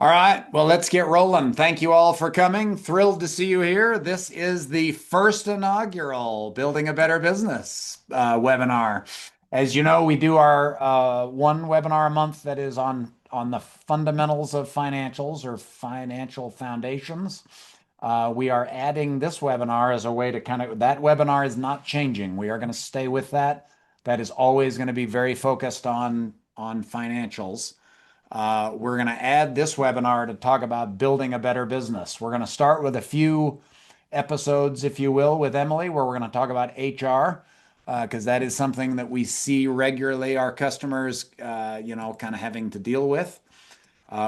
All right, well, let's get rolling. Thank you all for coming. Thrilled to see you here. This is the first inaugural Building a Better Business webinar. As you know, we do our one webinar a month that is on the fundamentals of financials or financial foundations. We are adding this webinar as a way to that webinar is not changing. We are going to stay with that. That is always going to be very focused on financials. We're going to add this webinar to talk about building a better business. We're going to start with a few episodes, if you will, with Emily, where we're going to talk about HR, because that is something that we see regularly our customers, kind of having to deal with.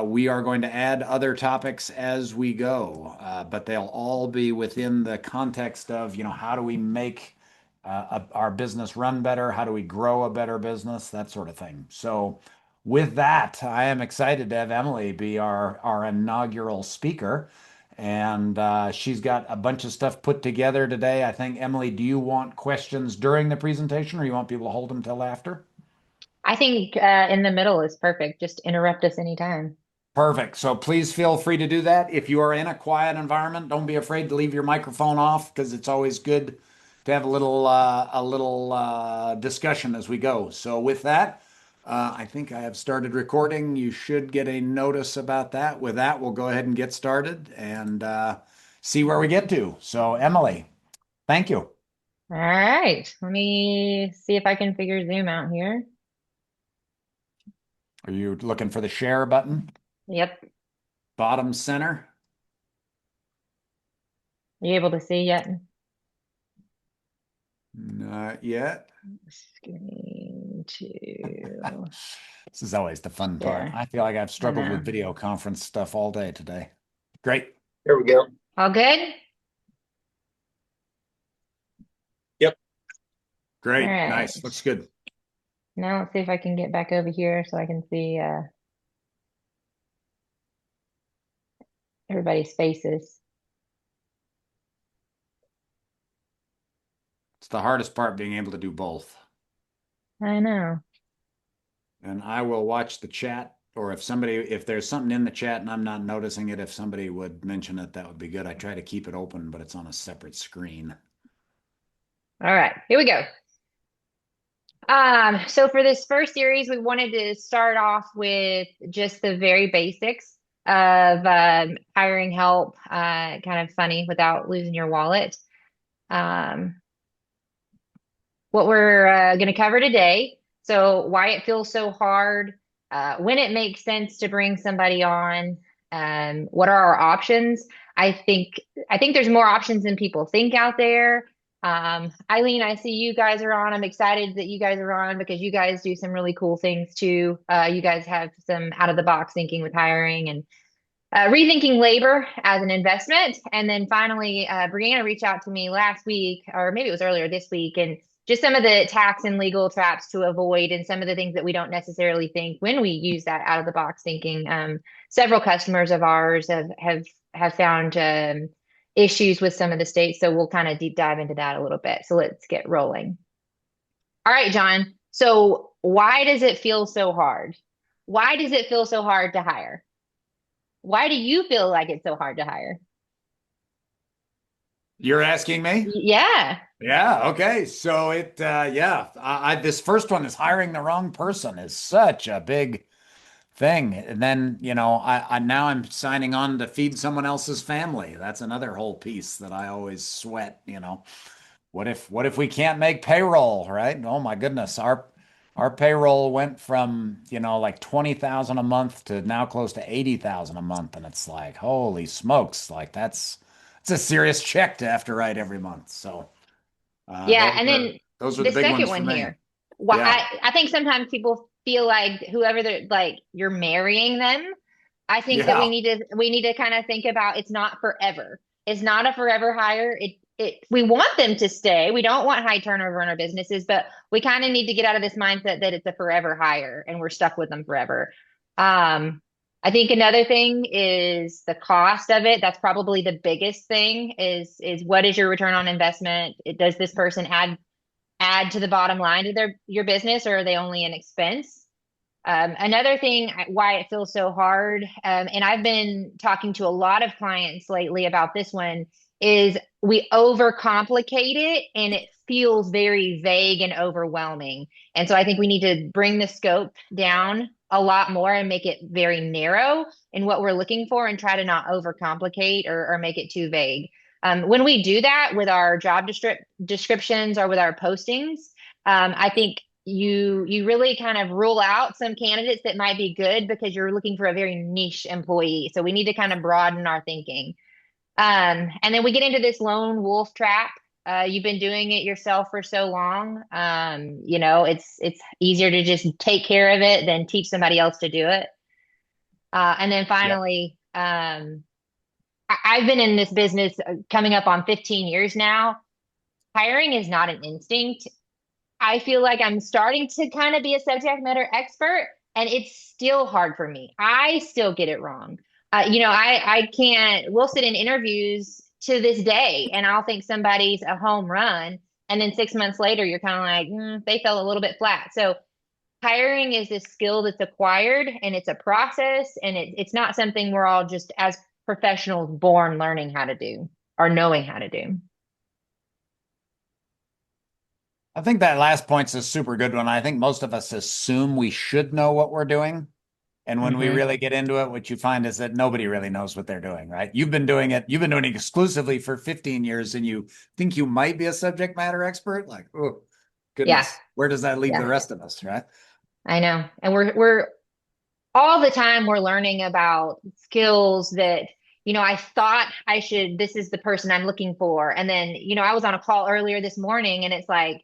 We are going to add other topics as we go, but they'll all be within the context of, how do we make our business run better? How do we grow a better business? That sort of thing. So, with that, I am excited to have Emily be our inaugural speaker. And she's got a bunch of stuff put together today. I think, Emily, do you want questions during the presentation or you want people to hold them till after? I think in the middle is perfect. Just interrupt us anytime. Perfect. So please feel free to do that. If you are in a quiet environment, don't be afraid to leave your microphone off because it's always good to have a little discussion as we go. So with that, I think I have started recording. You should get a notice about that. With that, we'll go ahead and get started and see where we get to. So Emily, thank you. All right. Let me see if I can figure Zoom out here. Are you looking for the share button? Yep. Bottom center? Are you able to see yet? Not yet. Screen to This is always the fun part. share. I feel like I've I struggled with know. video conference stuff all day today. Great. There we go. All good? Yep. All Great. Nice. right. Looks good. Now let's see if I can get back over here so I can see everybody's faces. It's the hardest part being able to do both. I know. And I will watch the chat, or if there's something in the chat and I'm not noticing it, if somebody would mention it, that would be good. I try to keep it open, but it's on a separate screen. All right. Here we go. So for this first series, we wanted to start off with just the very basics of hiring help, kind of funny without losing your wallet. Um, what we're going to cover today. So why it feels so hard, when it makes sense to bring somebody on, what are our options? I think I think there's more options than people think out there. Eileen, I see you guys are on. I'm excited that you guys are on because you guys do some really cool things too. You guys have some out of the box thinking with hiring and rethinking labor as an investment. And then finally, Brianna reached out to me last week, or maybe it was earlier this week, and just some of the tax and legal traps to avoid and some of the things that we don't necessarily think when we use that out of the box thinking. Several customers of ours have found issues with some of the states. So we'll kind of deep dive into that a little bit. So let's get rolling. All right, John. So why does it feel so hard? Why does it feel so hard to hire? Why do you feel like it's so hard to hire? You're asking me? Yeah. Yeah, okay. So yeah, this first one is hiring the wrong person is such a big thing. And then, I now I'm signing on to feed someone else's family. That's another whole piece that I always sweat. What if we can't make payroll, right? Oh my goodness. Our payroll went from, like 20,000 a month to now close to 80,000 a month. And it's like, holy smokes, like it's a serious check to have to write every month. So uh, Yeah. those And are then those are the the big second ones for one me. here. Why Yeah. I think sometimes people feel like whoever they're like you're marrying them. I think that Yeah. we need to kind of think about it's not forever. It's not a forever hire. It we want them to stay. We don't want high turnover in our businesses, but we kind of need to get out of this mindset that it's a forever hire and we're stuck with them forever. Um, I think another thing is the cost of it. That's probably the biggest thing is what is your return on investment? Does this person add to the bottom line to your business or are they only an expense? Another thing why it feels so hard, and I've been talking to a lot of clients lately about this one, is we overcomplicate it and it feels very vague and overwhelming. And so I think we need to bring the scope down a lot more and make it very narrow in what we're looking for and try to not overcomplicate or make it too vague. When we do that with our job descriptions or with our postings, I think you really kind of rule out some candidates that might be good because you're looking for a very niche employee. So we need to kind of broaden our thinking. And then we get into this lone wolf trap. You've been doing it yourself for so long. It's easier to just take care of it than teach somebody else to do it. And then Yep. finally, I've been in this business coming up on 15 years now. Hiring is not an instinct. I feel like I'm starting to kind of be a subject matter expert, and it's still hard for me. I still get it wrong. I can't, we'll sit in interviews to this day, and I'll think somebody's a home run. And then 6 months later, you're kind of like, they fell a little bit flat. So hiring is this skill that's acquired and it's a process, and it's not something we're all just as professionals born learning how to do or knowing how to do. I think that last point's a super good one. I think most of us assume we should know what we're doing. And when we Hmm. really get into it, what you find is that nobody really knows what they're doing, right? You've been doing it exclusively for 15 years and you think you might be a subject matter expert? Like, oh, Yeah. goodness, where does that leave the Yeah. rest of us, right? I know. And we're all the time we're learning about skills that, I thought this is the person I'm looking for. And then, I was on a call earlier this morning and it's like,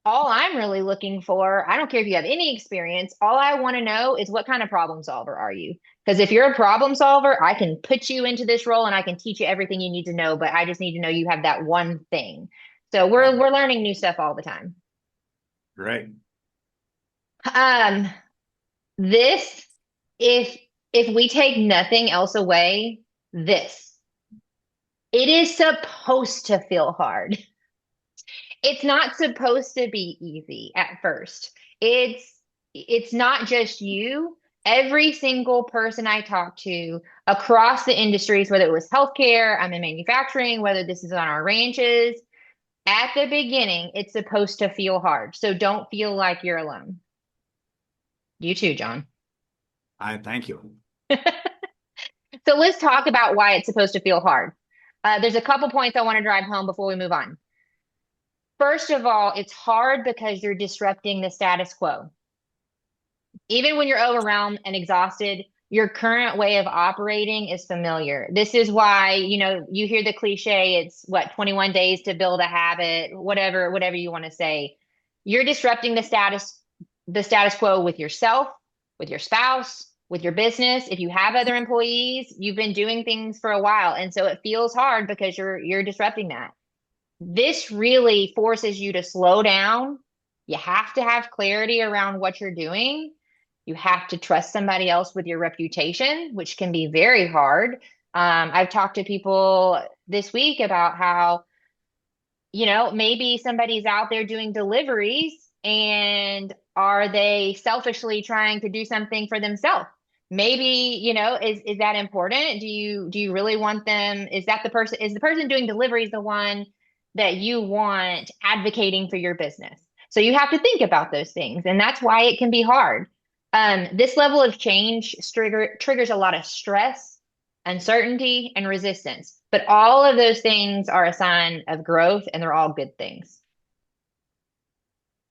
all I'm really looking for, I don't care if you have any experience, all I want to know is what kind of problem solver are you? Because if you're a problem solver, I can put you into this role and I can teach you everything you need to know, but I just need to know you have that one thing. So Yeah, we're learning new stuff all the time. great. Um, this, if if we take nothing else away, this, it is supposed to feel hard. It's not supposed to be easy at first. It's not just you. Every single person I talk to across the industries, whether it was healthcare, I'm in manufacturing, whether this is on our ranches, at the beginning, it's supposed to feel hard. So don't feel like you're alone. You too, John. I thank you. So let's talk about why it's supposed to feel hard. There's a couple points I want to drive home before we move on. First of all, it's hard because you're disrupting the status quo. Even when you're overwhelmed and exhausted, your current way of operating is familiar. This is why, you hear the cliche, it's what, 21 days to build a habit, whatever you want to say. You're disrupting the status quo with yourself, with your spouse, with your business. If you have other employees, you've been doing things for a while. And so it feels hard because you're disrupting that. This really forces you to slow down. You have to have clarity around what you're doing. You have to trust somebody else with your reputation, which can be very hard. I've talked to people this week about how, maybe somebody's out there doing deliveries and are they selfishly trying to do something for themselves? Maybe, is that important? Do you really want them? Is the person doing deliveries the one that you want advocating for your business? So you have to think about those things, and that's why it can be hard. This level of change triggers a lot of stress, uncertainty, and resistance. But all of those things are a sign of growth, and they're all good things.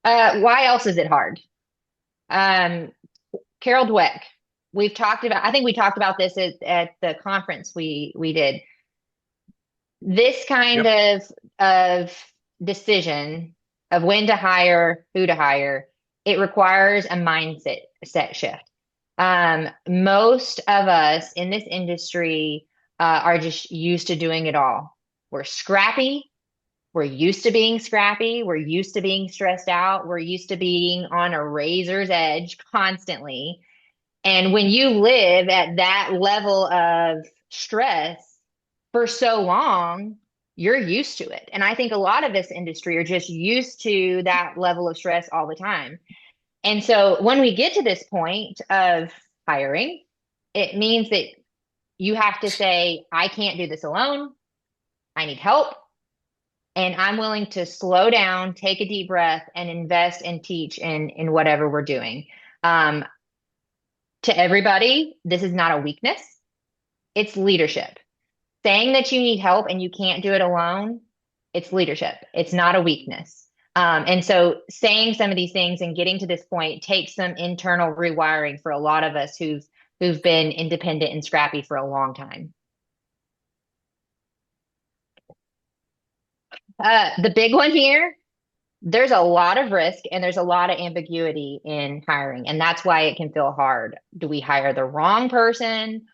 Why else is it hard? Um, Carol Dweck, I think we talked about this at the conference we did. This kind Yep. of decision of when to hire, who to hire, it requires a mindset set shift. Most of us in this industry are just used to doing it all. We're scrappy. We're used to being scrappy. We're used to being stressed out. We're used to being on a razor's edge constantly. And when you live at that level of stress for so long, you're used to it. And I think a lot of this industry are just used to that level of stress all the time. And so when we get to this point of hiring, it means that you have to say, I can't do this alone. I need help. And I'm willing to slow down, take a deep breath, and invest and teach in whatever we're doing. Um, to everybody, this is not a weakness, it's leadership. Saying that you need help and you can't do it alone, it's leadership. It's not a weakness. And so saying some of these things and getting to this point takes some internal rewiring for a lot of us who've been independent and scrappy for a long time. The big one here, there's a lot of risk and there's a lot of ambiguity in hiring, and that's why it can feel hard. Do we hire the wrong person?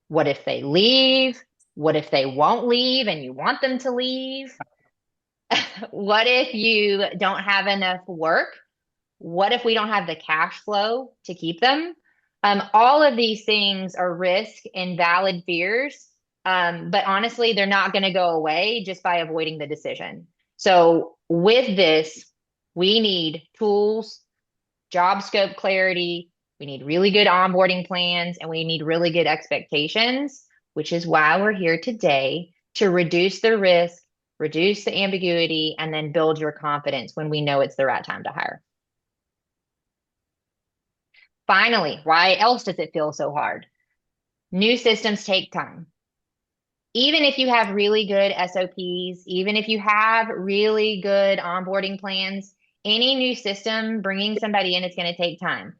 What if they leave? What if they won't leave and you want them to leave? What if you don't have enough work? What if we don't have the cash flow to keep them? All of these things are risk and valid fears, but honestly, they're not going to go away just by avoiding the decision. So, with this, we need tools, job scope clarity, we need really good onboarding plans, and we need really good expectations, which is why we're here today to reduce the risk, reduce the ambiguity, and then build your confidence when we know it's the right time to hire. Finally, why else does it feel so hard? New systems take time. Even if you have really good SOPs, even if you have really good onboarding plans, any new system, bringing somebody in, it's going to take time.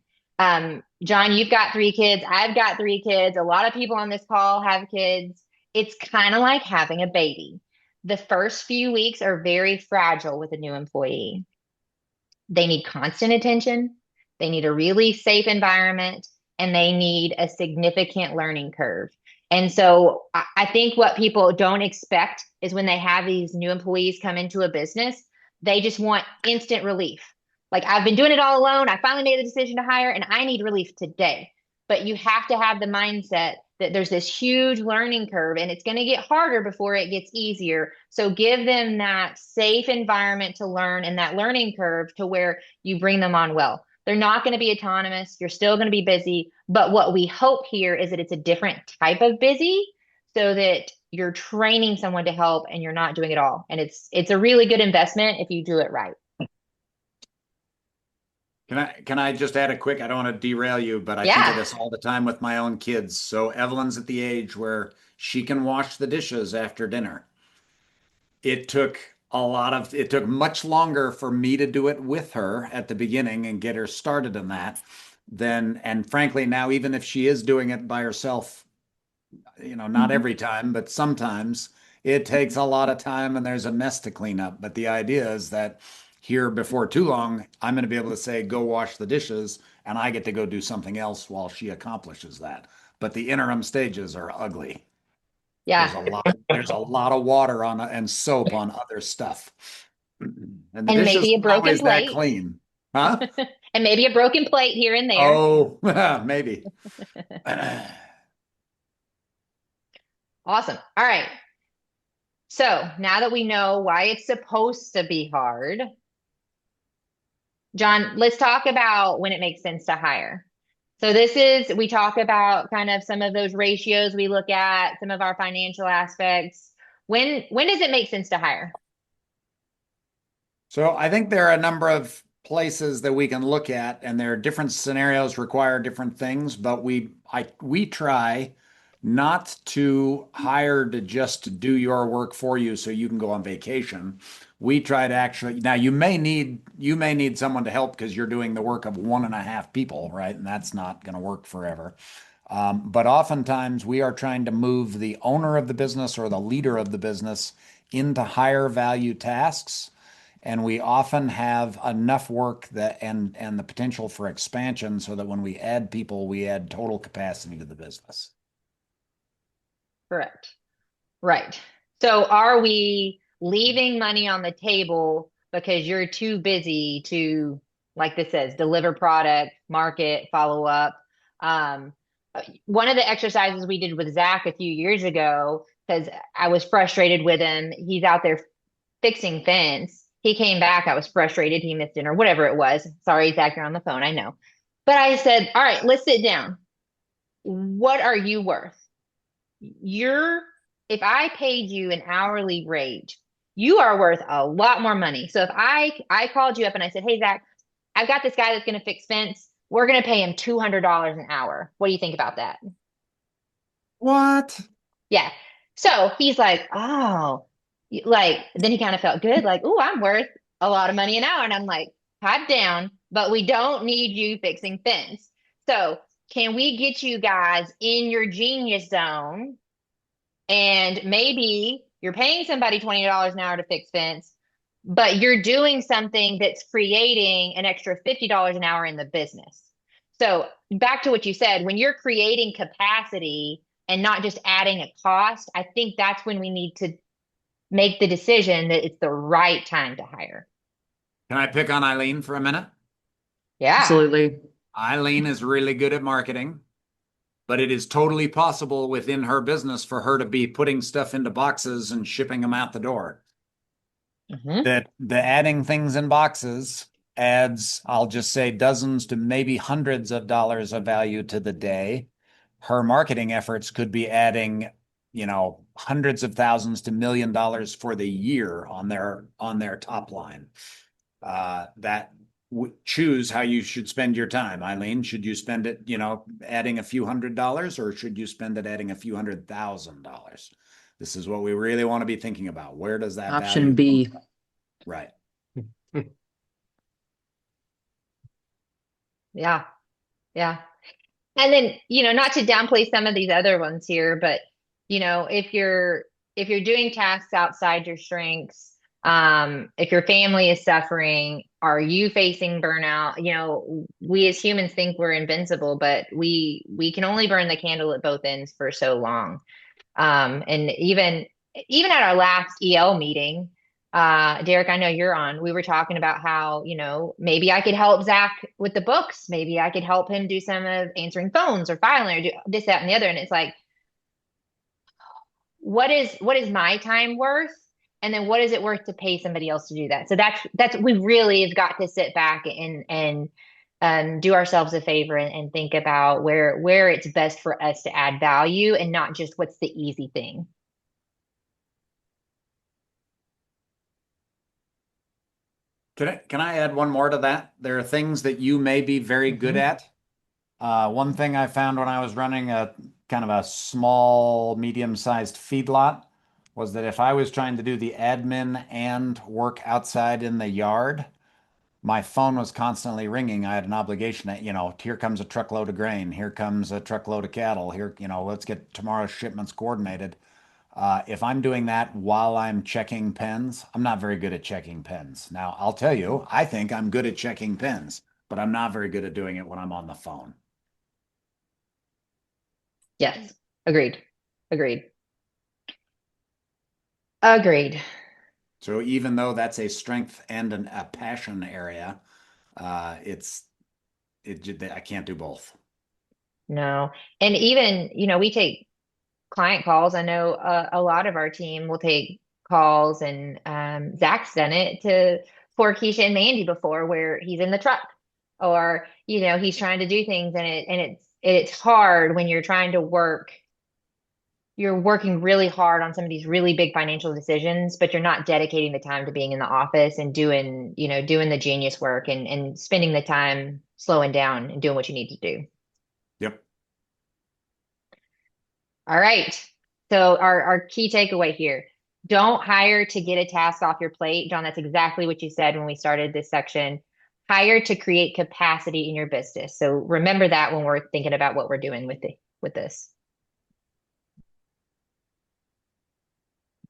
John, you've got 3 kids. I've got 3 kids. A lot of people on this call have kids. It's kind of like having a baby. The first few weeks are very fragile with a new employee. They need constant attention. They need a really safe environment, and they need a significant learning curve. And so I think what people don't expect is when they have these new employees come into a business, they just want instant relief. Like, I've been doing it all alone. I finally made the decision to hire and I need relief today. But you have to have the mindset that there's this huge learning curve and it's going to get harder before it gets easier. So give them that safe environment to learn and that learning curve to where you bring them on well. They're not going to be autonomous. You're still going to be busy. But what we hope here is that it's a different type of busy so that you're training someone to help and you're not doing it all. And it's a really good investment if you do it right. Can I just add a quick, I don't want to derail you, but I think of Yeah. this all the time with my own kids. So Evelyn's at the age where she can wash the dishes after dinner. It took much longer for me to do it with her at the beginning and get her started in that and frankly, now even if she is doing it by herself, not Mhm. every time, but sometimes it takes a lot of time and there's a mess to clean up. But the idea is that here before too long, I'm going to be able to say, go wash the dishes, and I get to go do something else while she accomplishes that. But the interim stages are ugly. Yeah. There's a lot of water on and soap on other stuff. And the And dishes maybe a aren't broken always that plate. clean. Huh? And maybe a broken plate here and there. Oh, maybe. Awesome. All right. So now that we know why it's supposed to be hard, John, let's talk about when it makes sense to hire. So we talk about kind of some of those ratios we look at, some of our financial aspects. When does it make sense to hire? So I think there are a number of places that we can look at, and there are different scenarios require different things, but we try not to hire to just do your work for you so you can go on vacation. We try to actually now you may need someone to help because you're doing the work of 1.5 people, right? And that's not going to work forever. But oftentimes we are trying to move the owner of the business or the leader of the business into higher value tasks. And we often have enough work and the potential for expansion so that when we add people, we add total capacity to the business. Correct. Right. So are we leaving money on the table because you're too busy to, like this says, deliver product, market, follow up? Um, One of the exercises we did with Zach a few years ago, because I was frustrated with him, he's out there fixing fence He came back. I was frustrated. He missed dinner, whatever it was. Sorry, Zach, you're on the phone. I know. But I said, all right, let's sit down. What are you worth? You're, if I paid you an hourly rate, you are worth a lot more money. So if I called you up and I said, hey, Zach, I've got this guy that's going to fix fence. We're going to pay him $200 an hour. What do you think about that? What? Yeah. So he's like, oh, like, then he kind of felt good, like, oh, I'm worth a lot of money an hour. And I'm like, pipe down, but we don't need you fixing fence. So can we get you guys in your genius zone? And maybe you're paying somebody $20 an hour to fix fence, but you're doing something that's creating an extra $50 an hour in the business. So back to what you said, when you're creating capacity and not just adding a cost, I think that's when we need to make the decision that it's the right time to hire. Can I pick on Eileen for a minute? Yeah. Absolutely. Eileen is really good at marketing, but it is totally possible within her business for her to be putting stuff into boxes and shipping them out the door. Mhm. That the adding things in boxes adds, I'll just say, dozens to maybe hundreds of dollars of value to the day. Her marketing efforts could be adding, hundreds of thousands to $1 million for the year on their top line. That choose how you should spend your time. Eileen, should you spend it, adding a few $100s, or should you spend it adding a few $100,000? This is what we really want to be thinking about. Where does that Option value B. come from? Right. Yeah. Yeah. And then, not to downplay some of these other ones here, but if you're doing tasks outside your strengths, if your family is suffering, are you facing burnout? We as humans think we're invincible, but we can only burn the candle at both ends for so long. And even at our last EL meeting, Derek, I know you're on, we were talking about how, maybe I could help Zach with the books. Maybe I could help him do some of answering phones or filing or do this, that, and the other. And it's like, what is my time worth? And then what is it worth to pay somebody else to do that? So that's we really have got to sit back and do ourselves a favor and think about where it's best for us to add value and not just what's the easy thing. Can I add one more to that? There are things that you may be very good Mhm. at. One thing I found when I was running a kind of a small, medium-sized feedlot was that if I was trying to do the admin and work outside in the yard, my phone was constantly ringing. I had an obligation that, here comes a truckload of grain, here comes a truckload of cattle, here, let's get tomorrow's shipments coordinated. If I'm doing that while I'm checking pens, I'm not very good at checking pens. Now, I'll tell you, I think I'm good at checking pens, but I'm not very good at doing it when I'm on the phone. Yes. Agreed. Agreed. Agreed. So even though that's a strength and a passion area, I can't do both. No. And even, we take client calls. I know a lot of our team will take calls, and Zach's done it for Keisha and Mandy before, where he's in the truck or he's trying to do things, and it's hard when you're working really hard on some of these really big financial decisions, but you're not dedicating the time to being in the office and doing the genius work and spending the time slowing down and doing what you need to do. Yep. All right. So our key takeaway here, don't hire to get a task off your plate. John, that's exactly what you said when we started this section. Hire to create capacity in your business. So remember that when we're thinking about what we're doing with this.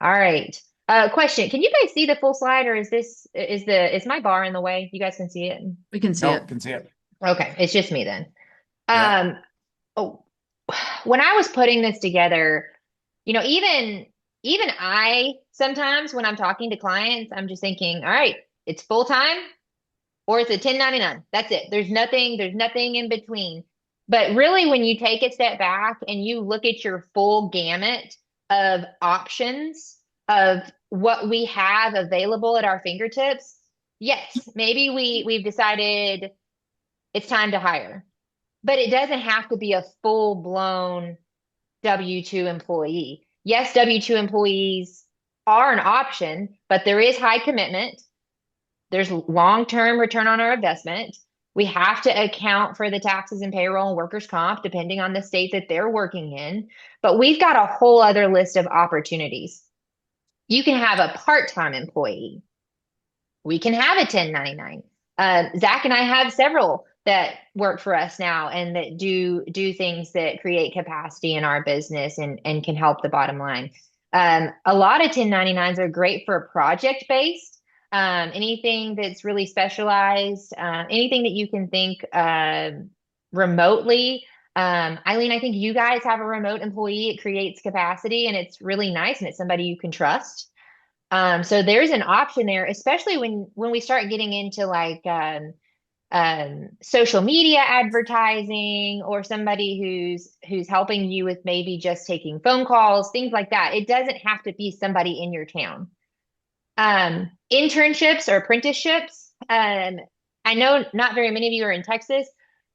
All right. Question. Can you guys see the full slide, or is my bar in the way? You guys can see it? We can see No, it. can see it. Okay, it's just me then. Yeah. Oh, when I was putting this together, even I sometimes when I'm talking to clients, I'm just thinking, all right, it's full time or it's a 1099. That's it. There's nothing in between. But really, when you take a step back and you look at your full gamut of options of what we have available at our fingertips, yes, maybe we've decided it's time to hire, but it doesn't have to be a full-blown W-2 employee. Yes, W-2 employees are an option, but there is high commitment. There's long-term return on our investment. We have to account for the taxes and payroll and workers' comp, depending on the state that they're working in. But we've got a whole other list of opportunities. You can have a part-time employee. We can have a 1099. Zach and I have several that work for us now and that do things that create capacity in our business and can help the bottom line. A lot of 1099s are great for project based. Anything that's really specialized, anything that you can think remotely. Eileen, I think you guys have a remote employee. It creates capacity and it's really nice and it's somebody you can trust. So there's an option there, especially when we start getting into like social media advertising or somebody who's helping you with maybe just taking phone calls, things like that. It doesn't have to be somebody in your town. Internships or apprenticeships. I know not very many of you are in Texas,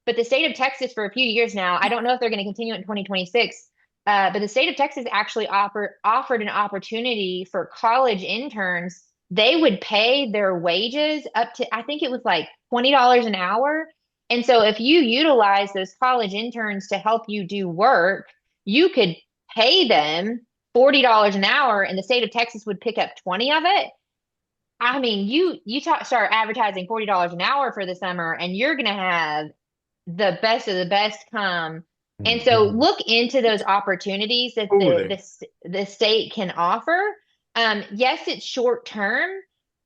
but the state of Texas for a few years now, I don't know if they're going to continue it in 2026. But the state of Texas actually offered an opportunity for college interns. They would pay their wages up to, I think it was like $20 an hour. And so if you utilize those college interns to help you do work, you could pay them $40 an hour and the state of Texas would pick up 20 of it. I mean, start advertising $40 an hour for the summer and you're going to have the best of the best come. And so look into those opportunities that the state can offer. Yes, it's short term.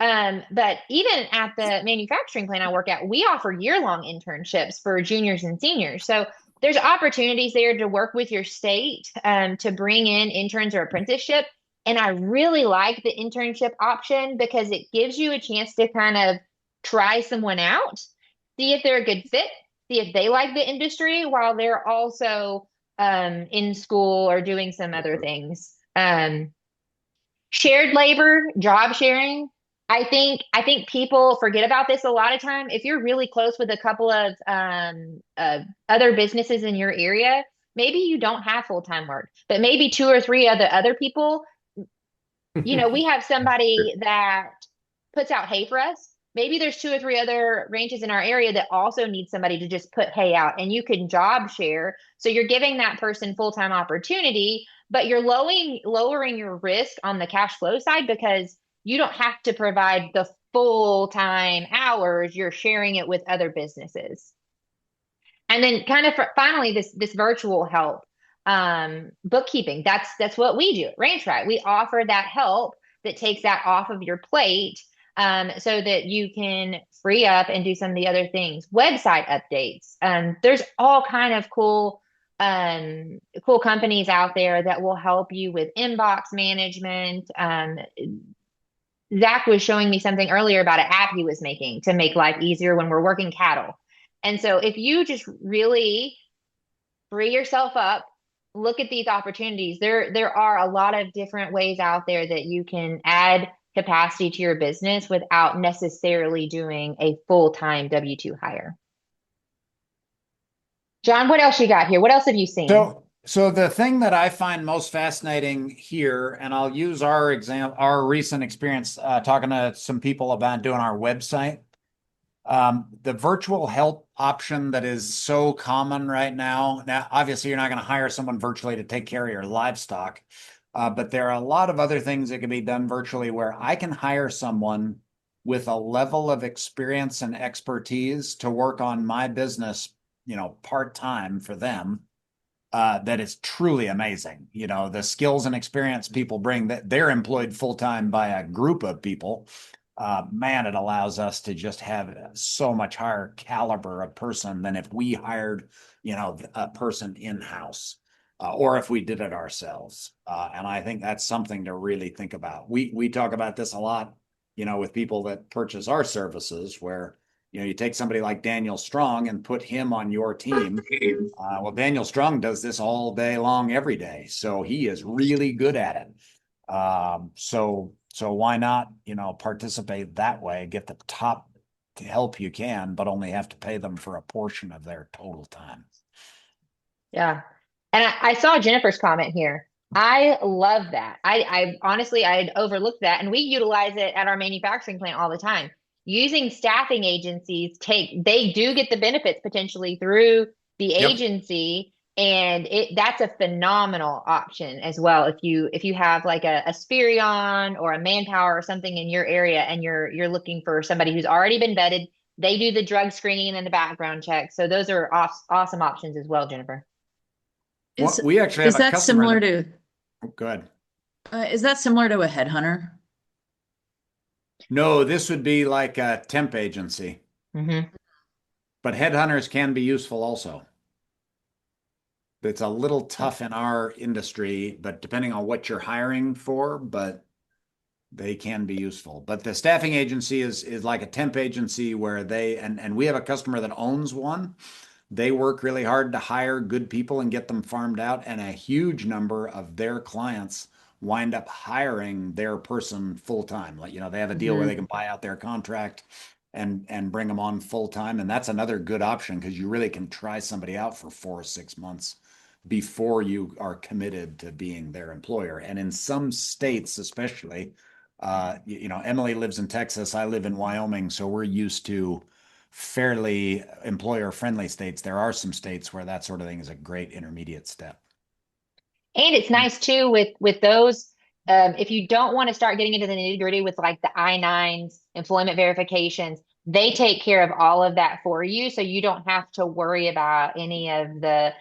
But even at the manufacturing plant I work at, we offer year-long internships for juniors and seniors. So there's opportunities there to work with your state to bring in interns or apprenticeship. And I really like the internship option because it gives you a chance to kind of try someone out, see if they're a good fit, see if they like the industry while they're also in school or doing some other things. Shared labor, job sharing. I think people forget about this a lot of time. If you're really close with a couple of other businesses in your area, maybe you don't have full-time work, but maybe two or three other people. We have somebody that puts out hay for us. Maybe there's two or three other ranches in our area that also need somebody to just put hay out and you can job share. So you're giving that person full-time opportunity, but you're lowering your risk on the cash flow side because you don't have to provide the full-time hours. You're sharing it with other businesses. And then kind of finally, this virtual help, bookkeeping. That's what we do at Ranch Right. We offer that help that takes that off of your plate, so that you can free up and do some of the other things. Website updates. There's all kind of cool companies out there that will help you with inbox management. Zach was showing me something earlier about an app he was making to make life easier when we're working cattle. And so if you just really free yourself up, look at these opportunities. There are a lot of different ways out there that you can add capacity to your business without necessarily doing a full-time W-2 hire. John, what else you got here? What else have you seen? So the thing that I find most fascinating here, and I'll use our recent experience talking to some people about doing our website. The virtual help option that is so common right now. Now, obviously, you're not going to hire someone virtually to take care of your livestock, but there are a lot of other things that can be done virtually where I can hire someone with a level of experience and expertise to work on my business, part-time for them. That is truly amazing. The skills and experience people bring, that they're employed full-time by a group of people. Man, it allows us to just have so much higher caliber of person than if we hired, a person in-house, or if we did it ourselves. And I think that's something to really think about. We talk about this a lot, with people that purchase our services, where you take somebody like Daniel Strong and put him on your team. Well, Daniel Strong does this all day long, every day. So he is really good at it. So So why not, participate that way, get the top help you can, but only have to pay them for a portion of their total time. Yeah. And I saw Jennifer's comment here. I love that. I honestly, I had overlooked that. And we utilize it at our manufacturing plant all the time. Using staffing agencies they do get the benefits potentially through the Yep. agency. And that's a phenomenal option as well. If you have like a Spirion or a Manpower or something in your area and you're looking for somebody who's already been vetted, they do the drug screening and the background check. So those are awesome options as well, Jennifer. Well, Is we actually have is a that customer similar that, to oh, good. is that similar to a headhunter? No, this would be like a temp agency, Hmm. but headhunters can be useful also. It's a little tough in our industry, but depending on what you're hiring for, but they can be useful. But the staffing agency is like a temp agency where and we have a customer that owns one. They work really hard to hire good people and get them farmed out, and a huge number of their clients wind up hiring their person full time. Like, they have a deal where they Hmm. can buy out their contract and bring them on full time. And that's another good option because you really can try somebody out for 4 or 6 months before you are committed to being their employer. And in some states, especially, Emily lives in Texas, I live in Wyoming, so we're used to fairly employer friendly states. There are some states where that sort of thing is a great intermediate step. And it's nice too with those. If you don't want to start getting into the nitty-gritty with like the I-9s, employment verifications, they take care of all of that for you. So you don't have to worry about any of the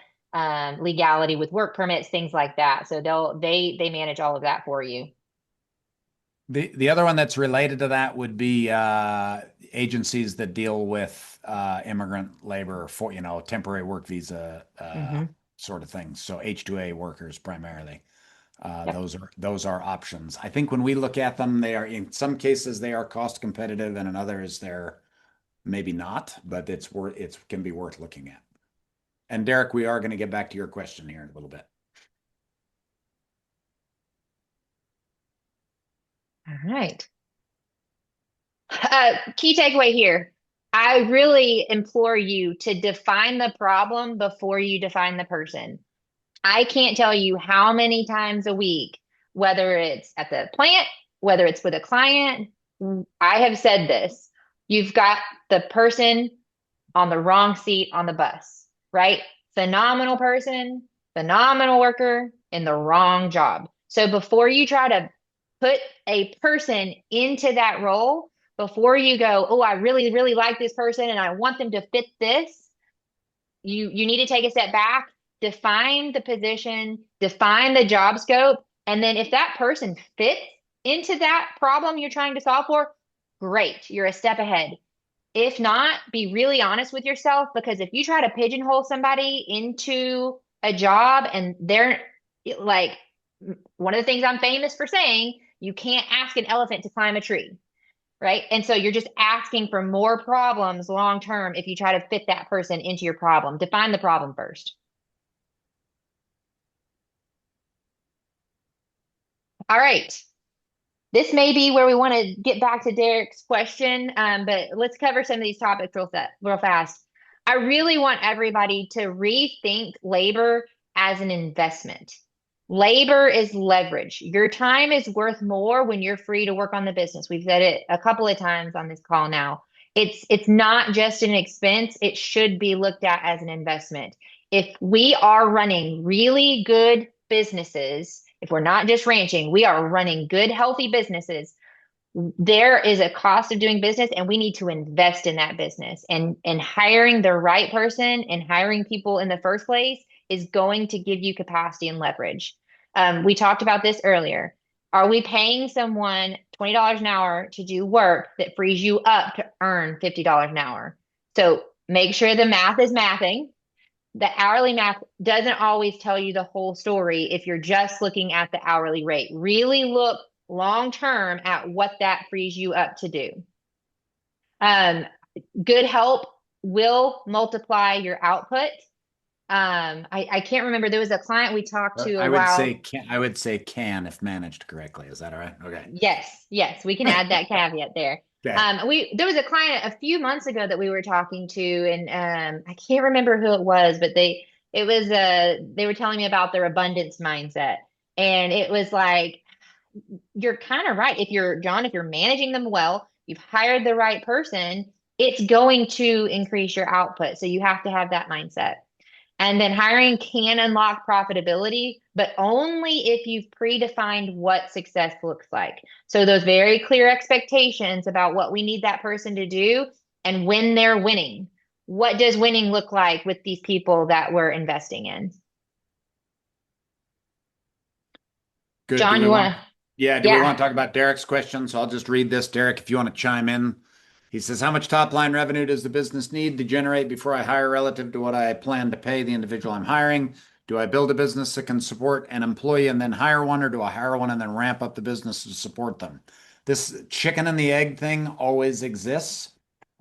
legality with work permits, things like that. So they manage all of that for you. The other one that's related to that would be agencies that deal with immigrant labor for, temporary work visa Hmm. sort of things. So H-2A workers primarily. Yep. Those are options. I think when we look at them, they are in some cases they are cost competitive, and in others they're maybe not, but it can be worth looking at. And Derek, we are going to get back to your question here in a little bit. All right. Key takeaway here. I really implore you to define the problem before you define the person. I can't tell you how many times a week, whether it's at the plant, whether it's with a client, I have said this. You've got the person on the wrong seat on the bus, right? Phenomenal person, phenomenal worker in the wrong job. So before you try to put a person into that role, before you go, oh, I really, really like this person and I want them to fit this, you need to take a step back, define the position, define the job scope, and then if that person fits into that problem you're trying to solve for, great, you're a step ahead. If not, be really honest with yourself because if you try to pigeonhole somebody into a job and they're like one of the things I'm famous for saying, you can't ask an elephant to climb a tree, right? And so you're just asking for more problems long term if you try to fit that person into your problem. Define the problem first. All right. This may be where we want to get back to Derek's question, but let's cover some of these topics real fast. I really want everybody to rethink labor as an investment. Labor is leverage. Your time is worth more when you're free to work on the business. We've said it a couple of times on this call now. It's not just an expense, it should be looked at as an investment. If we are running really good businesses, if we're not just ranching, we are running good, healthy businesses. There is a cost of doing business, and we need to invest in that business. And hiring the right person and hiring people in the first place is going to give you capacity and leverage. We talked about this earlier. Are we paying someone $20 an hour to do work that frees you up to earn $50 an hour? So make sure the math is mathing. The hourly math doesn't always tell you the whole story if you're just looking at the hourly rate. Really look long term at what that frees you up to do. Um, Good help will multiply your output. I can't remember. There was a client we talked to a while. I would say can if managed correctly. Is that all right? Okay. Yes, yes, we can add that caveat there. Okay. There was a client a few months ago that we were talking to, and I can't remember who it was, but they were telling me about their abundance mindset, and it was like you're kind of right. If you're managing them well, you've hired the right person, it's going to increase your output. So you have to have that mindset. And then hiring can unlock profitability, but only if you've predefined what success looks like. So those very clear expectations about what we need that person to do and when they're winning. What does winning look like with these people that we're investing in? Good. John, you want to? Do we Yeah. want to talk about Derek's question? So I'll just read this, Derek, if you want to chime in. He says, how much top line revenue does the business need to generate before I hire relative to what I plan to pay the individual I'm hiring? Do I build a business that can support an employee and then hire one, or do I hire one and then ramp up the business to support them? This chicken and the egg thing always exists.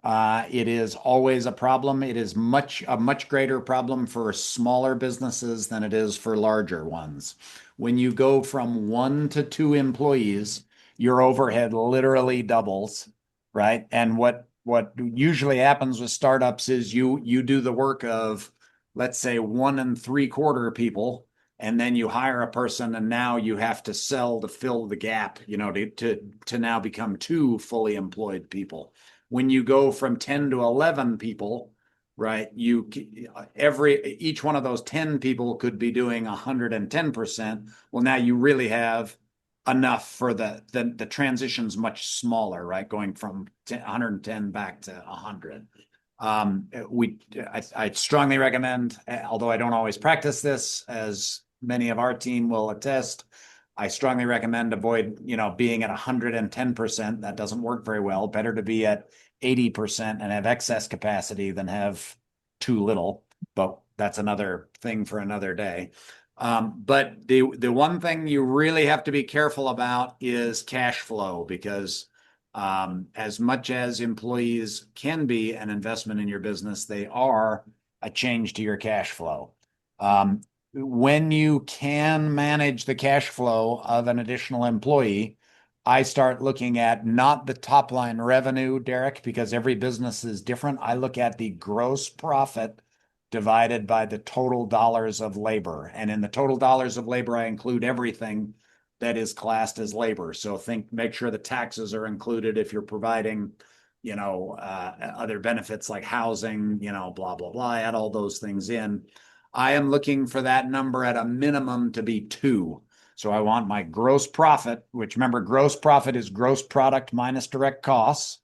It is always a problem. It is a much greater problem for smaller businesses than it is for larger ones. When you go from 1 to 2 employees, your overhead literally doubles, right? And what usually happens with startups is you do the work of, let's say, 1 3/4 people, and then you hire a person, and now you have to sell to fill the gap, to now become 2 fully employed people. When you go from 10 to 11 people, right, each one of those 10 people could be doing 110%. Well, now you really have enough for the transition's much smaller, right? Going from 110 back to 100. I strongly recommend, although I don't always practice this, as many of our team will attest, I strongly recommend avoid, being at 110%. That doesn't work very well. Better to be at 80% and have excess capacity than have too little. But that's another thing for another day. But the one thing you really have to be careful about is cash flow, because as much as employees can be an investment in your business, they are a change to your cash flow. When you can manage the cash flow of an additional employee, I start looking at not the top line revenue, Derek, because every business is different. I look at the gross profit divided by the total dollars of labor. And in the total dollars of labor, I include everything that is classed as labor. So make sure the taxes are included if you're providing, other benefits like housing, blah, blah, blah, add all those things in. I am looking for that number at a minimum to be 2. So I want my gross profit, which, remember, gross profit is gross product minus direct costs.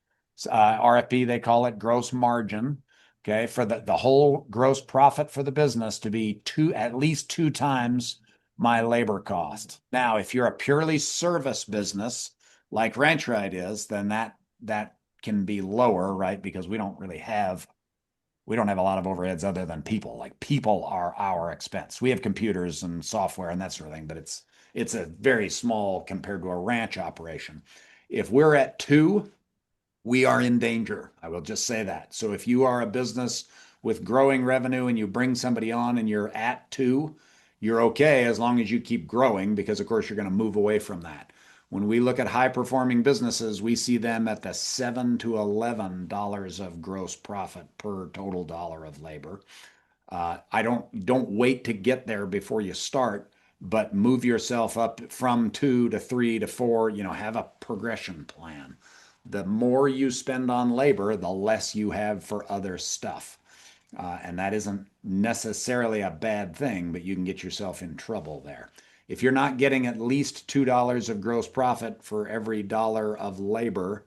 RFP, they call it gross margin. Okay, for the whole gross profit for the business to be at least 2 times my labor cost. Now, if you're a purely service business like Ranch Ride is, then that can be lower, right? Because we don't have a lot of overheads other than people. Like, people are our expense. We have computers and software and that sort of thing, but it's a very small compared to a ranch operation. If we're at 2, we are in danger. I will just say that. So if you are a business with growing revenue and you bring somebody on and you're at 2, you're okay as long as you keep growing, because of course you're going to move away from that. When we look at high performing businesses, we see them at the $7 to $11 of gross profit per total dollar of labor. I don't wait to get there before you start, but move yourself up from 2 to 3 to 4. Have a progression plan. The more you spend on labor, the less you have for other stuff. And that isn't necessarily a bad thing, but you can get yourself in trouble there. If you're not getting at least $2 of gross profit for every dollar of labor,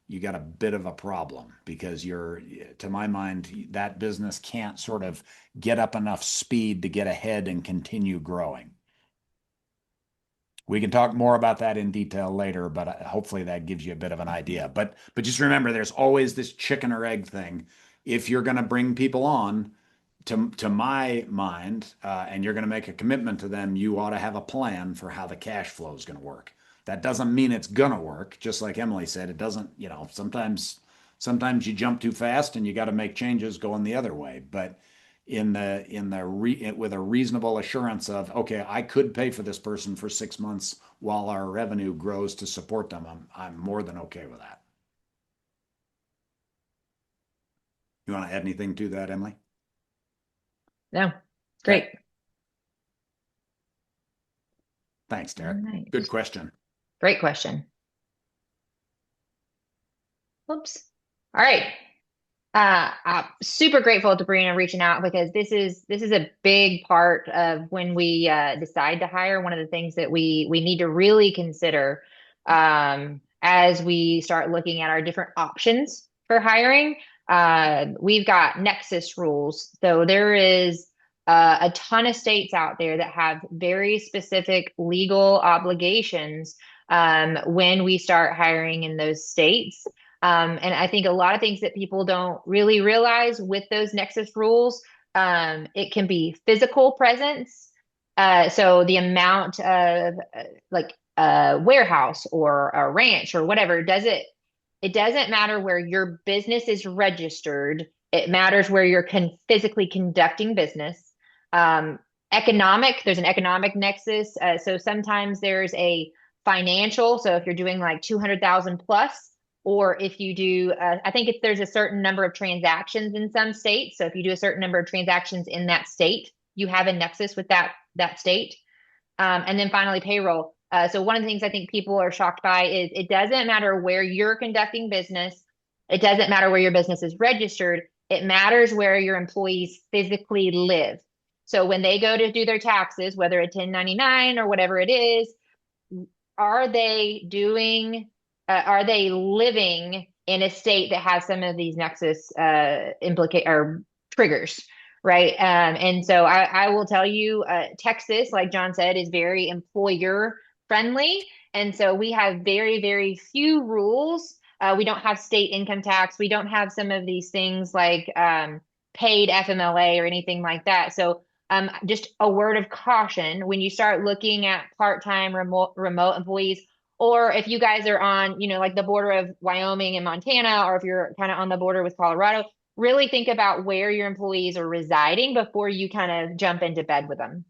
you got a bit of a problem, because to my mind, that business can't sort of get up enough speed to get ahead and continue growing. We can talk more about that in detail later, but hopefully that gives you a bit of an idea. But just remember, there's always this chicken or egg thing. If you're going to bring people on, to my mind, and you're going to make a commitment to them, you ought to have a plan for how the cash flow is going to work. That doesn't mean it's going to work. Just like Emily said, it doesn't, sometimes you jump too fast and you got to make changes going the other way. But with a reasonable assurance of, okay, I could pay for this person for 6 months while our revenue grows to support them. I'm more than okay with that. You want to add anything to that, Emily? No, great. Thanks, Derek. All right. Good question. Great question. Whoops. All right. I'm super grateful to Brina reaching out because this is a big part of when we decide to hire. One of the things that we need to really consider as we start looking at our different options for hiring. We've got Nexus rules. So there is a ton of states out there that have very specific legal obligations when we start hiring in those states. And I think a lot of things that people don't really realize with those Nexus rules, it can be physical presence. So the amount of like a warehouse or a ranch or whatever, it doesn't matter where your business is registered. It matters where you're physically conducting business. Um, there's an economic nexus. So sometimes there's a financial. So if you're doing like 200,000 plus, or if you do, I think there's a certain number of transactions in some states. So if you do a certain number of transactions in that state, you have a nexus with that state. And then finally, payroll. So one of the things I think people are shocked by is it doesn't matter where you're conducting business. It doesn't matter where your business is registered. It matters where your employees physically live. So when they go to do their taxes, whether it's 1099 or whatever it is, are they living in a state that has some of these nexus implicate or triggers, right? And so I will tell you, Texas, like John said, is very employer friendly, and so we have very, very few rules. We don't have state income tax. We don't have some of these things like paid FMLA or anything like that. So just a word of caution when you start looking at part-time remote employees, or if you guys are on, like the border of Wyoming and Montana, or if you're kind of on the border with Colorado, really think about where your employees are residing before you kind of jump into bed with them.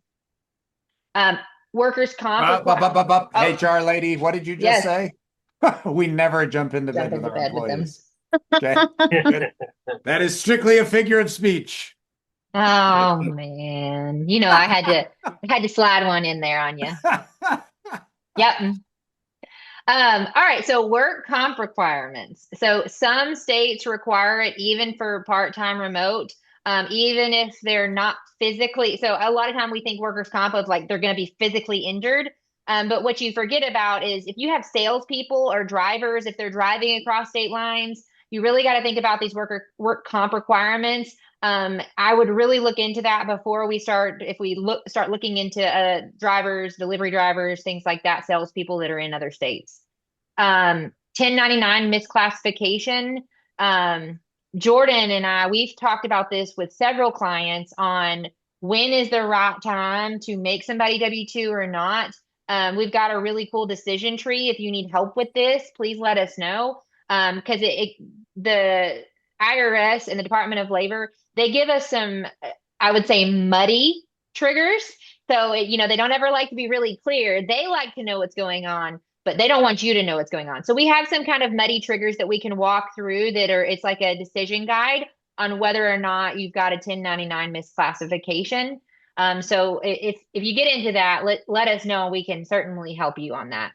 Workers' comp. HR lady, what did you just say? We never jump into bed with our employees. Okay. That is strictly a figure of speech. Oh man. I had to slide one in there on you. Yep. All right, so work comp requirements. So some states require it even for part-time remote, even if they're not physically. So a lot of time we think workers' comp of like they're going to be physically injured. But what you forget about is if you have salespeople or drivers, if they're driving across state lines, you really got to think about these work comp requirements. I would really look into that before we start. If we start looking into drivers, delivery drivers, things like that, salespeople that are in other states. 1099 misclassification. Jordan and we've talked about this with several clients on when is the right time to make somebody W-2 or not. We've got a really cool decision tree. If you need help with this, please let us know. Because the IRS and the Department of Labor, they give us some, I would say, muddy triggers. So, they don't ever like to be really clear. They like to know what's going on, but they don't want you to know what's going on. So we have some kind of muddy triggers that we can walk through it's like a decision guide on whether or not you've got a 1099 misclassification. So if you get into that, let us know. We can certainly help you on that.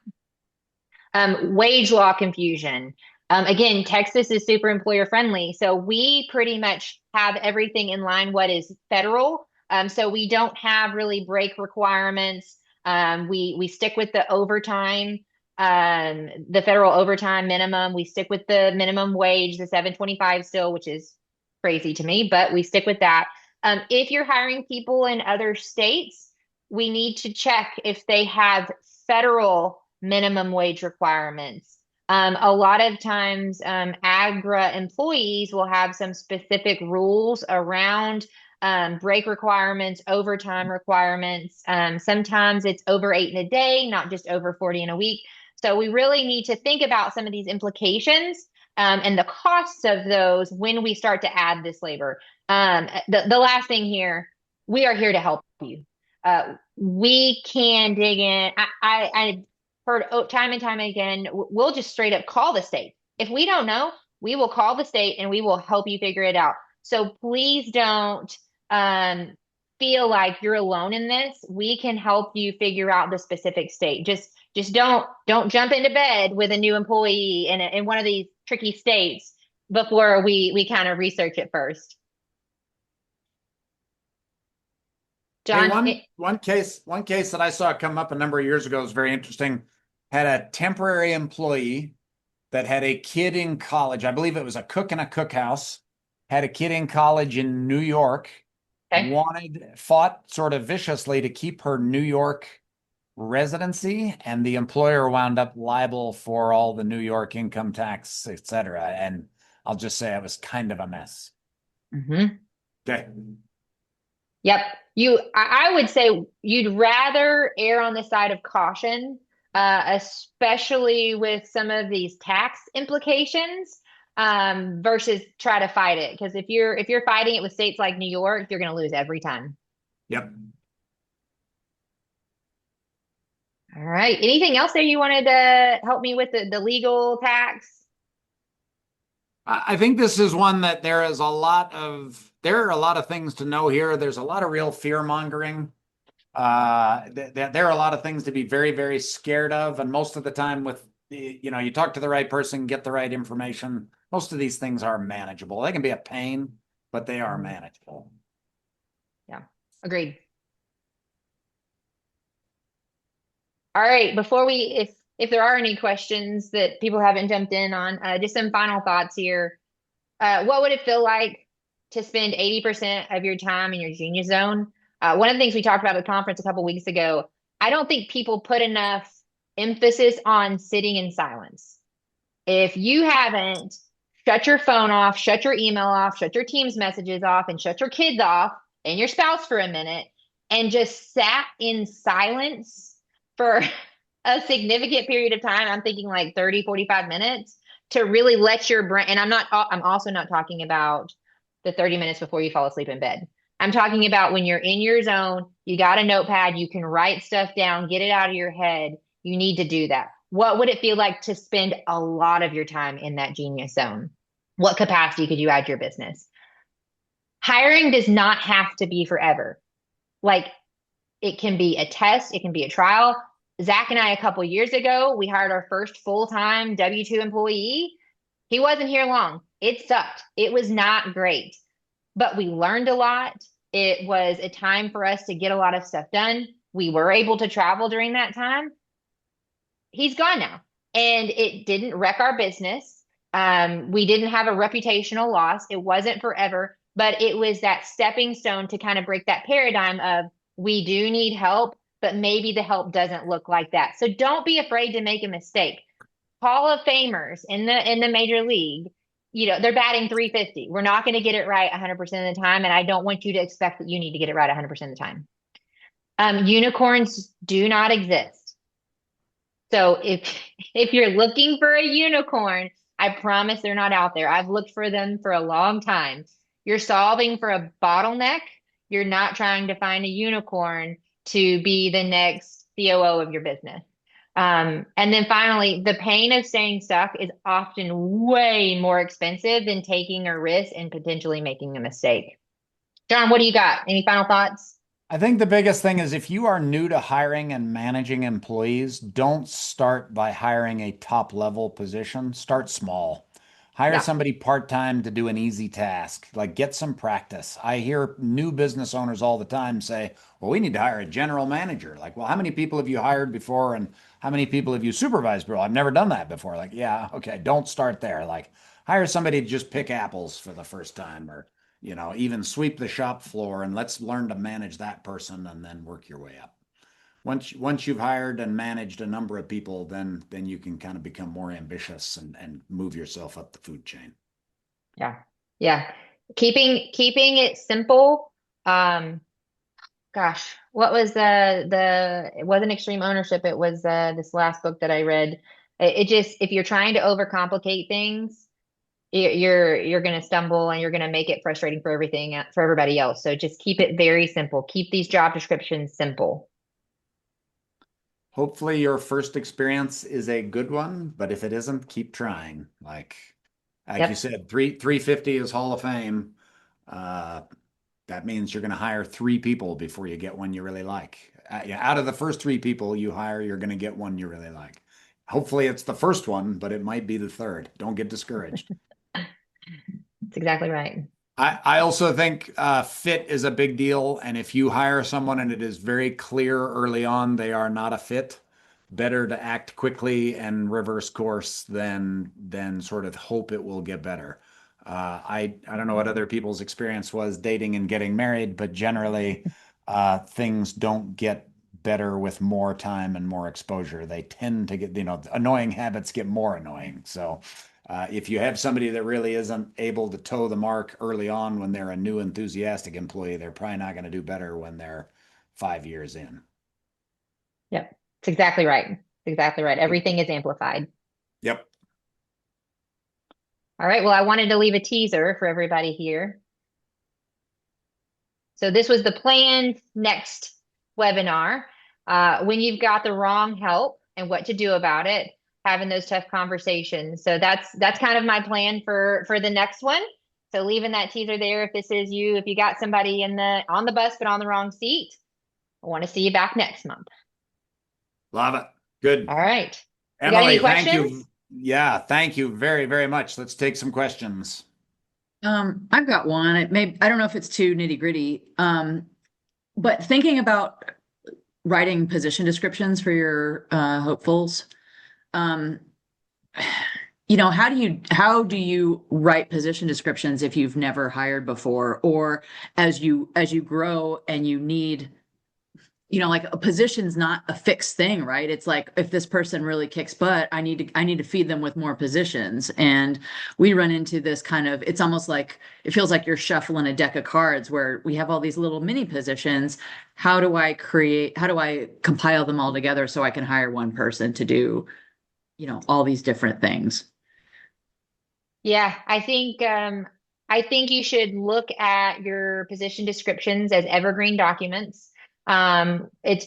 Wage law confusion. Again, Texas is super employer friendly. So we pretty much have everything in line what is federal. So we don't have really break requirements. We stick with the overtime, the federal overtime minimum. We stick with the minimum wage, the 725 still, which is crazy to me, but we stick with that. If you're hiring people in other states, we need to check if they have federal minimum wage requirements. A lot of times, AGRA employees will have some specific rules around break requirements, overtime requirements. Sometimes it's over 8 in a day, not just over 40 in a week. So we really need to think about some of these implications and the costs of those when we start to add this labor. The last thing here, we are here to help you. We can dig in. I heard time and time again, we'll just straight up call the state. If we don't know, we will call the state and we will help you figure it out. So please don't um, feel like you're alone in this. We can help you figure out the specific state. Just don't jump into bed with a new employee in one of these tricky states before we kind of research it first. Hey, John, one case that I saw come up a number of years ago was very interesting. Had a temporary employee that had a kid in college. I believe it was a cook in a cookhouse. Had a kid in college in New York. okay. Fought sort of viciously to keep her New York residency, and the employer wound up liable for all the New York income tax, et cetera. And I'll just say it was kind of a mess. Hmm. Okay. Yep. I would say you'd rather err on the side of caution, especially with some of these tax implications, versus try to fight it. Because if you're fighting it with states like New York, you're going to lose every time. Yep. All right. Anything else there you wanted to help me with the legal tax? I think this is one that there are a lot of things to know here. There's a lot of real fear mongering. There are a lot of things to be very, very scared of. And most of the time you talk to the right person, get the right information. Most of these things are manageable. They can be a pain, but they are manageable. Yeah. Agreed. All right. Before if there are any questions that people haven't jumped in on, just some final thoughts here. What would it feel like to spend 80% of your time in your genius zone? One of the things we talked about at the conference a couple weeks ago, I don't think people put enough emphasis on sitting in silence. If you haven't shut your phone off, shut your email off, shut your Teams messages off, and shut your kids off and your spouse for a minute, and just sat in silence for a significant period of time, I'm thinking like 30, 45 minutes to really let your brain, and I'm also not talking about the 30 minutes before you fall asleep in bed. I'm talking about when you're in your zone, you got a notepad, you can write stuff down, get it out of your head. You need to do that. What would it feel like to spend a lot of your time in that genius zone? What capacity could you add to your business? Hiring does not have to be forever. Like it can be a test, it can be a trial. Zach and I, a couple years ago, we hired our first full-time W-2 employee. He wasn't here long. It sucked. It was not great, but we learned a lot. It was a time for us to get a lot of stuff done. We were able to travel during that time. He's gone now, and it didn't wreck our business. We didn't have a reputational loss. It wasn't forever, but it was that stepping stone to kind of break that paradigm of we do need help, but maybe the help doesn't look like that. So don't be afraid to make a mistake. Hall of Famers in the major league, they're batting 350. We're not going to get it right 100% of the time, and I don't want you to expect that you need to get it right 100% of the time. Unicorns do not exist. So if you're looking for a unicorn, I promise they're not out there. I've looked for them for a long time. You're solving for a bottleneck. You're not trying to find a unicorn to be the next COO of your business. And then finally, the pain of staying stuck is often way more expensive than taking a risk and potentially making a mistake. John, what do you got? Any final thoughts? I think the biggest thing is if you are new to hiring and managing employees, don't start by hiring a top level position. Start small. Hire Yeah. somebody part-time to do an easy task. Like get some practice. I hear new business owners all the time say, well, we need to hire a general manager. Like, well, how many people have you hired before and how many people have you supervised before? I've never done that before. Like, yeah, okay, don't start there. Like, hire somebody to just pick apples for the first time or even sweep the shop floor and let's learn to manage that person and then work your way up. Once you've hired and managed a number of people, then you can kind of become more ambitious and move yourself up the food chain. Yeah. Yeah. Keeping it simple. Gosh, what was it wasn't extreme ownership. It was this last book that I read. It just, if you're trying to overcomplicate things, you're going to stumble and you're going to make it frustrating for everybody else. So just keep it very simple. Keep these job descriptions simple. Hopefully your first experience is a good one, but if it isn't, keep trying. Like you Yep. said, 350 is Hall of Fame. Uh, that means you're going to hire three people before you get one you really like. Yeah, out of the first three people you hire, you're going to get one you really like. Hopefully it's the first one, but it might be the third. Don't get discouraged. That's exactly right. I also think fit is a big deal. And if you hire someone and it is very clear early on they are not a fit, better to act quickly and reverse course than sort of hope it will get better. I don't know what other people's experience was dating and getting married, but generally things don't get better with more time and more exposure. They tend to get, annoying habits get more annoying. So if you have somebody that really isn't able to toe the mark early on when they're a new enthusiastic employee, they're probably not going to do better when they're 5 years in. Yep. It's exactly right. Exactly right. Everything is amplified. Yep. All right. Well, I wanted to leave a teaser for everybody here. So this was the planned next webinar. When you've got the wrong help and what to do about it, having those tough conversations. So that's kind of my plan for the next one. So leaving that teaser there, if this is you, if you got somebody on the bus but on the wrong seat, I want to see you back next month. Love it. Good. All right. You got any Emily, thank you. questions? Yeah, thank you very, very much. Let's take some questions. I've got one. I don't know if it's too nitty-gritty. But thinking about writing position descriptions for your hopefuls, um, how do you write position descriptions if you've never hired before, or as you grow and you need, like a position's not a fixed thing, right? It's like if this person really kicks butt, I need to feed them with more positions. And we run into this kind of, it's almost like it feels like you're shuffling a deck of cards where we have all these little mini positions. How do I compile them all together so I can hire one person to do, all these different things? Yeah, I think you should look at your position descriptions as evergreen documents. It's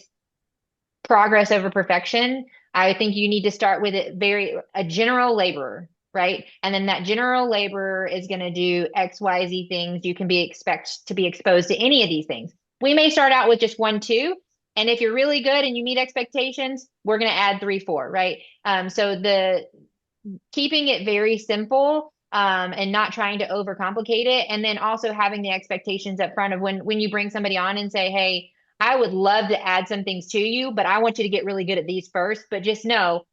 progress over perfection. I think you need to start with a general laborer, right? And then that general laborer is going to do XYZ things. You can expect to be exposed to any of these things. We may start out with just one, two. And if you're really good and you meet expectations, we're going to add three, four, right? So the keeping it very simple, and not trying to overcomplicate it. And then also having the expectations up front of when you bring somebody on and say, hey, I would love to add some things to you, but I want you to get really good at these first. But just know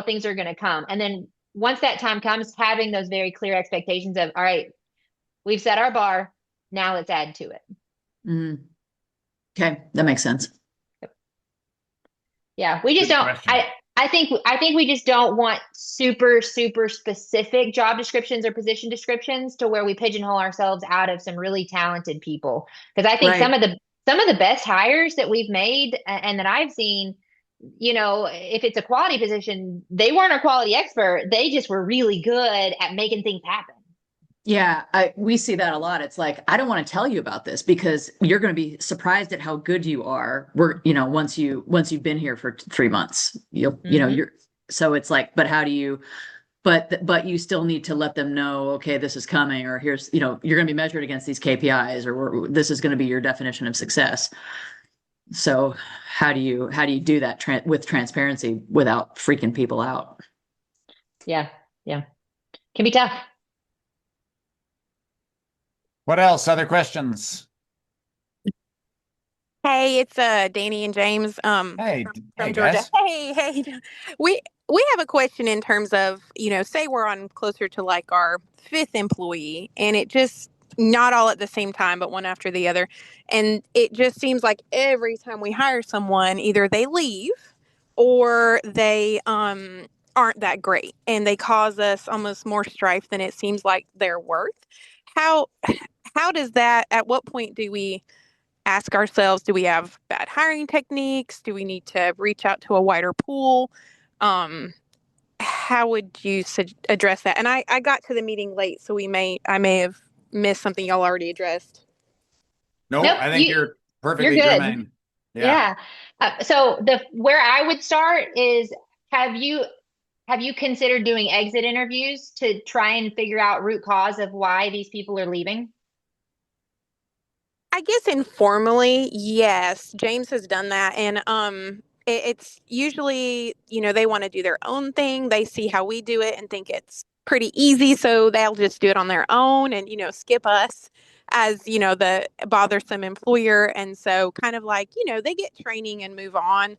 things are going to come. And then once that time comes, having those very clear expectations of, all right, we've set our bar. Now let's add to it. Mm. Okay, that makes sense. Yeah, we just Good don't. question. I think we just don't want super super specific job descriptions or position descriptions to where we pigeonhole ourselves out of some really talented people. Because I think Right. some of the best hires that we've made and that I've seen, if it's a quality position, they weren't a quality expert. They just were really good at making things happen. Yeah, we see that a lot. It's like, I don't want to tell you about this because you're going to be surprised at how good you are. Once you've been here for 3 months, Mhm. so it's like, but how do you, but you still need to let them know, okay, this is coming, or here's, you're going to be measured against these KPIs, or this is going to be your definition of success. So how do you do that with transparency without freaking people out? Yeah, yeah, can be tough. What else? Other questions? Hey, it's Danny and James Hey, hey from Georgia. guys. Hey. We we have a question in terms of, say we're on closer to like our fifth employee and it just not all at the same time, but one after the other. And it just seems like every time we hire someone, either they leave or they aren't that great and they cause us almost more strife than it seems like they're worth. How how does that, at what point do we ask ourselves, do we have bad hiring techniques? Do we need to reach out to a wider pool? Um, how would you address that? And I got to the meeting late, so I may have missed something y'all already addressed. No, Nope, I think you're you're perfectly good. germane. Yeah. Yeah. So the where I would start is have you have you considered doing exit interviews to try and figure out root cause of why these people are leaving? I guess informally, yes. James has done that, and it's usually, they want to do their own thing. They see how we do it and think it's pretty easy, so they'll just do it on their own and skip us as the bothersome employer. And so, kind of like they get training and move on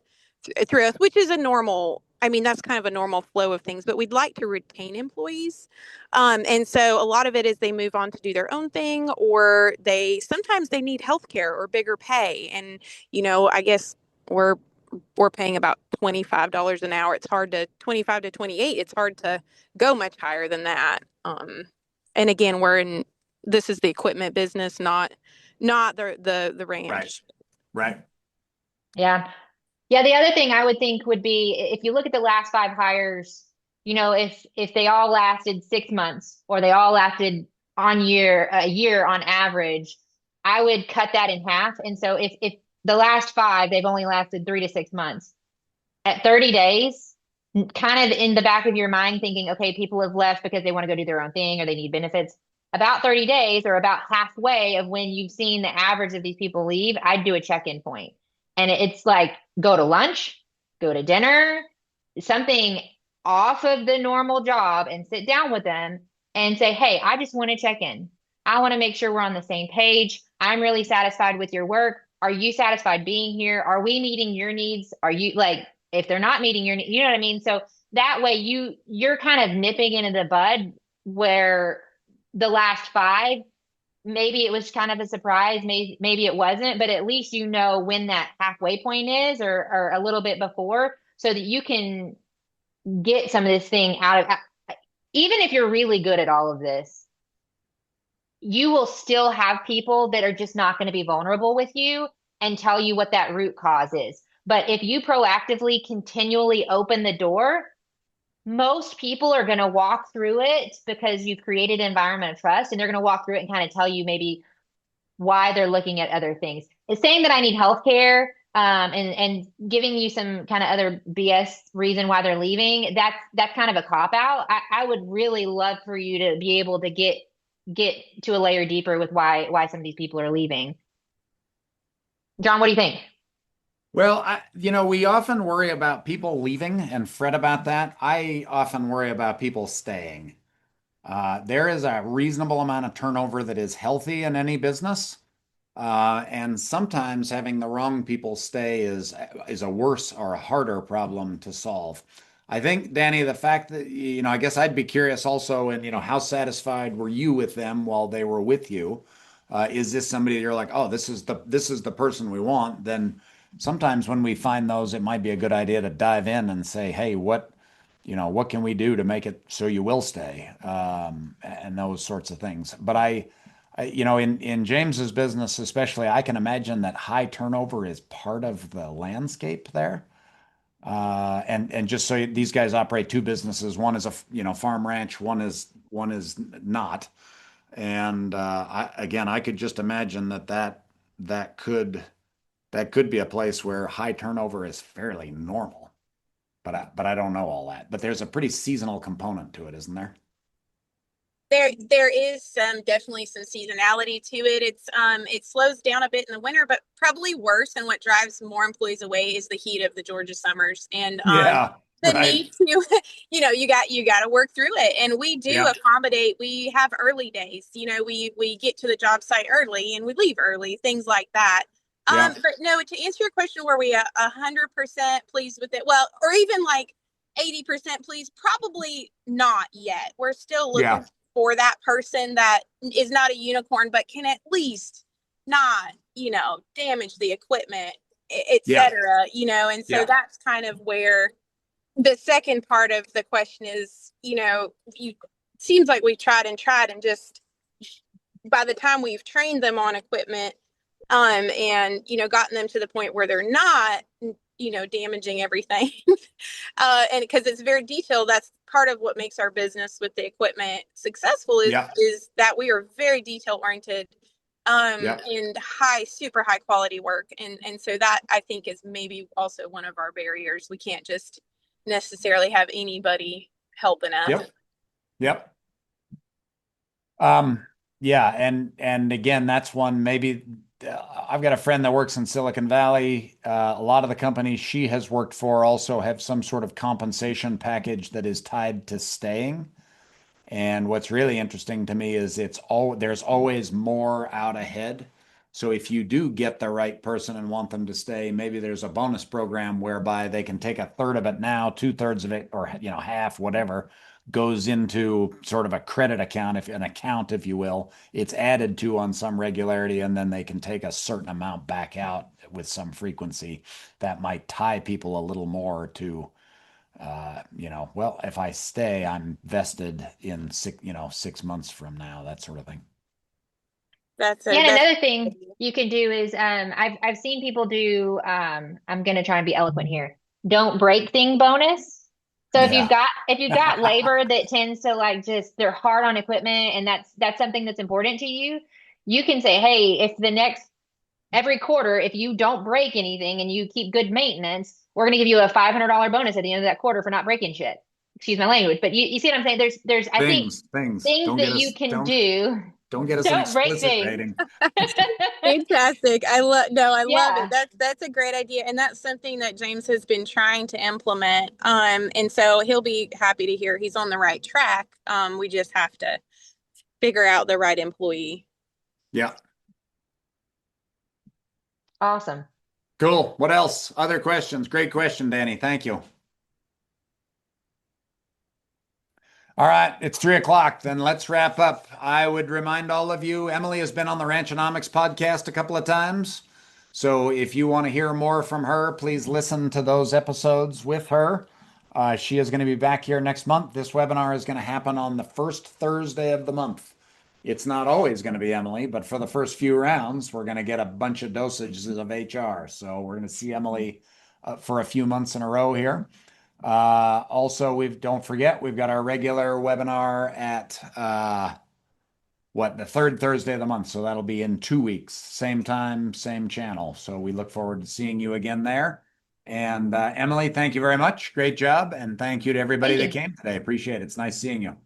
through us, which is a normal. I mean, that's kind of a normal flow of things, but we'd like to retain employees. And so a lot of it is they move on to do their own thing, or sometimes they need healthcare or bigger pay. And, I guess we're paying about $25 an hour. It's hard to 25 to 28. It's hard to go much higher than that. And again, this is the equipment business, not the Right. ranch. Right. Yeah. Yeah, the other thing I would think would be if you look at the last five hires, if they all lasted 6 months or they all lasted a year on average, I would cut that in half. And so if the last five, they've only lasted 3 to 6 months. At 30 days, kind of in the back of your mind thinking, okay, people have left because they want to go do their own thing or they need benefits. About 30 days or about halfway of when you've seen the average of these people leave, I'd do a check-in point. And it's like go to lunch, go to dinner, something off of the normal job and sit down with them and say, hey, I just want to check in. I want to make sure we're on the same page. I'm really satisfied with your work. Are you satisfied being here? Are we meeting your needs? Are you like, if they're not meeting your, you know what I mean? So that way you're kind of nipping into the bud where the last five, maybe it was kind of a surprise, maybe it wasn't, but at least you know when that halfway point is or a little bit before so that you can get some of this thing out of, even if you're really good at all of this, you will still have people that are just not going to be vulnerable with you and tell you what that root cause is. But if you proactively continually open the door, most people are going to walk through it because you've created an environment of trust and they're going to walk through it and kind of tell you maybe why they're looking at other things. It's saying that I need healthcare and giving you some kind of other BS reason why they're leaving. That's kind of a cop out. I would really love for you to be able to get to a layer deeper with why some of these people are leaving. John, what do you think? Well, we often worry about people leaving and fret about that. I often worry about people staying. There is a reasonable amount of turnover that is healthy in any business. And sometimes having the wrong people stay is a worse or a harder problem to solve. I think, Danny, the fact that, I guess I'd be curious also, and, how satisfied were you with them while they were with you? Is this somebody you're like, oh, this is the person we want? Then sometimes when we find those, it might be a good idea to dive in and say, hey, what can we do to make it so you will stay? And those sorts of things. But in James's business especially, I can imagine that high turnover is part of the landscape there. And just so these guys operate two businesses, one is a farm ranch, one is not. And I could just imagine that could be a place where high turnover is fairly normal. But I don't know all that. But there's a pretty seasonal component to it, isn't there? There is definitely some seasonality to it. It slows down a bit in the winter, but probably worse, and what drives more employees away is the heat of the Georgia summers and Yeah, the right. need to you got to work through it. And we do Yeah, accommodate. We have early days. We get to the job site early and we leave early, things like that. yeah, But no, to answer your question, were we 100% pleased with it? Well, or even like 80% pleased? Probably not yet. We're still looking yeah, for that person that is not a unicorn, but can at least not, damage the equipment, yeah, etc. And so yeah. that's kind of where the second part of the question is, you seems like we've tried and just by the time we've trained them on equipment, and gotten them to the point where they're not damaging everything, and because it's very detailed, part of what makes our business with the equipment successful is Yeah. is that we are very detail oriented, Yep. and super high quality work. And so that I think is maybe also one of our barriers. We can't just necessarily have anybody helping us. Yep. Yep. Yeah, and again, that's one maybe I've got a friend that works in Silicon Valley. A lot of the companies she has worked for also have some sort of compensation package that is tied to staying. And what's really interesting to me is there's always more out ahead. So if you do get the right person and want them to stay, maybe there's a bonus program whereby they can take a third of it now, two-thirds of it, or half, whatever, goes into sort of a credit account, if an account, if you will. It's added to on some regularity, and then they can take a certain amount back out with some frequency. That might tie people a little more to well, if I stay, I'm vested in 6 months from now, that sort of thing. That's Yeah, and that's another thing you can do is I've seen people do I'm gonna try and be eloquent here. Don't break thing bonus. So Yeah. if you've got labor that tends to like just they're hard on equipment and that's something that's important to you, you can say, hey, if the next every quarter, if you don't break anything and you keep good maintenance, we're gonna give you a $500 bonus at the end of that quarter for not breaking shit. Excuse my language, but you see what I'm saying? There's I think Things. things that you can do. Don't get us an Don't break explicit things. rating. fantastic. I love it. Yeah. That's a great idea. And that's something that James has been trying to implement. And so he'll be happy to hear he's on the right track. We just have to figure out the right employee. Yeah. Awesome. Cool. What else? Other questions? Great question, Danny. Thank you. All right, it's 3 o'clock. Then let's wrap up. I would remind all of you, Emily has been on the Ranchonomics podcast a couple of times. So if you want to hear more from her, please listen to those episodes with her. She is going to be back here next month. This webinar is going to happen on the first Thursday of the month. It's not always going to be Emily, but for the first few rounds, we're going to get a bunch of dosages of HR. So we're going to see Emily for a few months in a row here. Also, don't forget, we've got our regular webinar at the third Thursday of the month. So that'll be in 2 weeks, same time, same channel. So we look forward to seeing you again there. And Emily, thank you very much. Great job. And thank you to everybody that Thank you. came today. Appreciate it. It's nice seeing you.